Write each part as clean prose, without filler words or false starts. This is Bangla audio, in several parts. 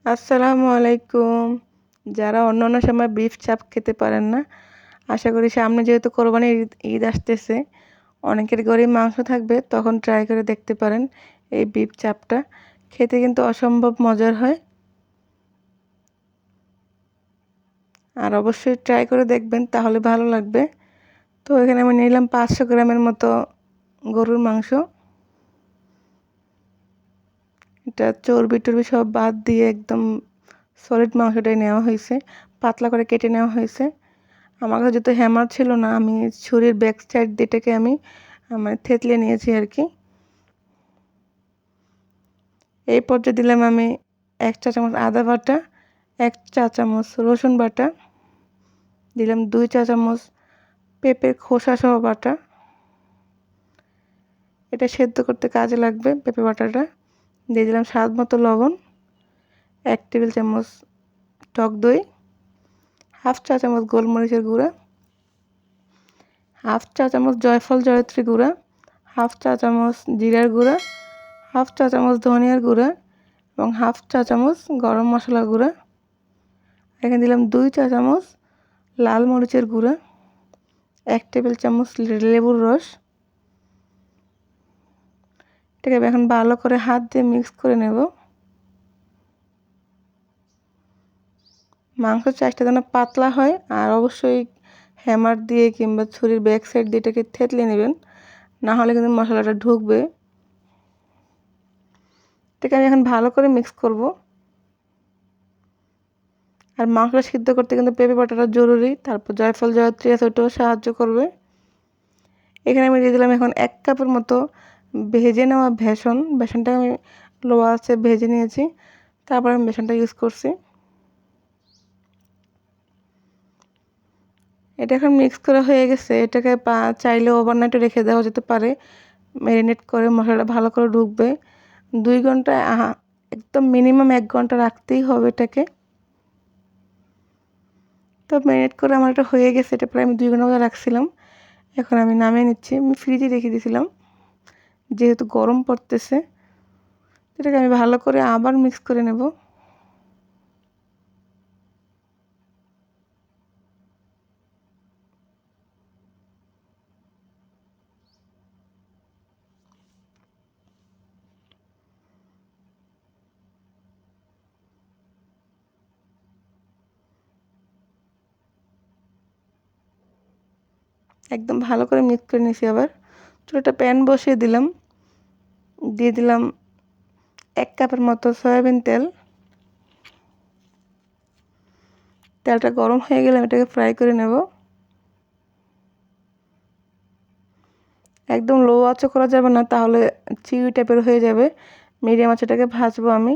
আসসালামু আলাইকুম। যারা অন্যান্য সময় বিফ চাপ খেতে পারেন না, আশা করি সামনে যেহেতু কোরবানির ঈদ আসতেছে, অনেকের ঘরেই মাংস থাকবে, তখন ট্রাই করে দেখতে পারেন এই বিফ চাপটা। খেতে কিন্তু অসম্ভব মজার হয়। আর অবশ্যই ট্রাই করে দেখবেন, তাহলে ভালো লাগবে। তো এখানে আমি নিলাম 500 গ্রামের মতো গরুর মাংস। এটা চর্বি-টর্বি সব বাদ দিয়ে একদম সলিড মাংসটাই নেওয়া হয়েছে। পাতলা করে কেটে নেওয়া হয়েছে। আমার কাছে যেহেতু হ্যামার ছিল না, আমি ছুরির ব্যাক সাইড দিয়ে এটাকে আমি মানে থেতলে নিয়েছি আর কি। এই পর্যায়ে দিলাম আমি 1 চা চামচ আদা বাটা, 1 চা চামচ রসুন বাটা, দিলাম 2 চা চামচ পেঁপের খোসা সহ বাটা। এটা সেদ্ধ করতে কাজে লাগবে পেঁপে বাটাটা। দিয়ে দিলাম স্বাদ মতো লবণ, 1 টেবিল চামচ টক দই, হাফ চা চামচ গোলমরিচের গুঁড়া, হাফ চা চামচ জয়ফল জয়ত্রী গুঁড়া, হাফ চা চামচ জিরার গুঁড়া, হাফ চা চামচ ধনিয়ার গুঁড়া এবং হাফ চা চামচ গরম মশলা গুঁড়া। এখানে দিলাম 2 চা চামচ লাল মরিচের গুঁড়া, 1 টেবিল চামচ লেবুর রস। এটাকে এখন ভালো করে হাত দিয়ে মিক্স করে নেব। মাংসের চাইটা যেন পাতলা হয়, আর অবশ্যই হ্যামার দিয়ে কিংবা ছুরির ব্যাক সাইড দিয়ে এটাকে থেতলে নেবেন, না হলে কিন্তু মশলাটা ঢুকবে। এটাকে আমি এখন ভালো করে মিক্স করব। আর মাংসটা সিদ্ধ করতে কিন্তু পেঁপে বাটাটা জরুরি, তারপর জয়ফল জয়ত্রী আছে ওটাও সাহায্য করবে। এখানে আমি দিয়ে দিলাম এখন 1 কাপের মতো ভেজে নেওয়া বেসনটা আমি লো আঁচে ভেজে নিয়েছি, তারপর আমি বেসনটা ইউজ করছি। এটা এখন মিক্স করা হয়ে গেছে। এটাকে চাইলে ওভারনাইটও রেখে দেওয়া যেতে পারে, ম্যারিনেট করে মশলাটা ভালো করে ঢুকবে। 2 ঘন্টা একদম মিনিমাম 1 ঘন্টা রাখতেই হবে এটাকে। তো ম্যারিনেট করে আমার এটা হয়ে গেছে। এটা প্রায় আমি 2 ঘন্টা মতো রাখছিলাম। এখন আমি নামিয়ে নিচ্ছি। আমি ফ্রিজে রেখে দিয়েছিলাম যেহেতু গরম পড়তেছে। এটাকে আমি ভালো করে আবার মিক্স করে নেব। একদম ভালো করে মিক্স করে নিয়েছি। আবার চুলাটা প্যান বসিয়ে দিলাম, দিয়ে দিলাম 1 কাপের মতো সয়াবিন তেল। তেলটা গরম হয়ে গেলে এটাকে ফ্রাই করে নেব। একদম লো আঁচে করা যাবে না, তাহলে চিউই টাইপের হয়ে যাবে। মিডিয়াম আঁচে এটাকে ভাজবো আমি।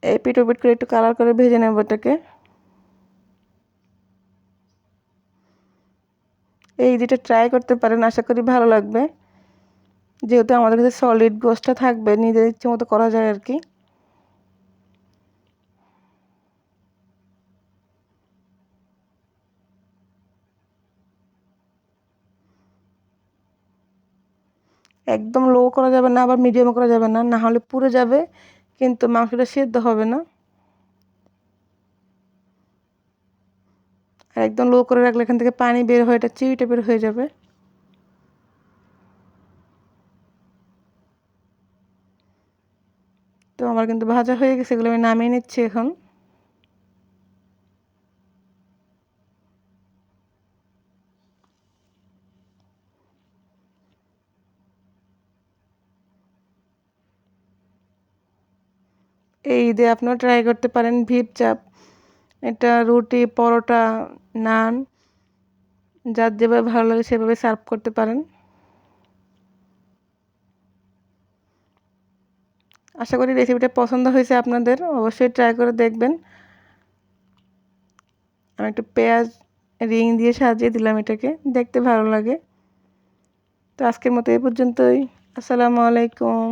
এপিট ওপিট করে একটু কালার করে ভেজে নেব এটাকে। এই যেটা ট্রাই করতে পারেন, আশা করি ভালো লাগবে। যেহেতু আমাদের কাছে সলিড গোশটা থাকবে, নিজের ইচ্ছে মতো করা যায় আর কি। একদম লো করা যাবে না, আবার মিডিয়ামও করা যাবে না, না হলে পুড়ে যাবে কিন্তু মাংসটা সেদ্ধ হবে না। আর একদম লো করে রাখলে এখান থেকে পানি বের হয়ে এটা চিউই টাইপের হয়ে যাবে। তো আমার কিন্তু ভাজা হয়ে গেছে, এগুলো আমি নামিয়ে নিচ্ছি এখন। এই ঈদে আপনারা ট্রাই করতে পারেন ভিপ চাপ। এটা রুটি, পরোটা, নান, যার যেভাবে ভালো লাগে সেভাবে সার্ভ করতে পারেন। আশা করি রেসিপিটা পছন্দ হয়েছে আপনাদের, অবশ্যই ট্রাই করে দেখবেন। আমি একটু পেঁয়াজ রিং দিয়ে সাজিয়ে দিলাম এটাকে, দেখতে ভালো লাগে। তো আজকের মতো এই পর্যন্তই। আসসালামু আলাইকুম।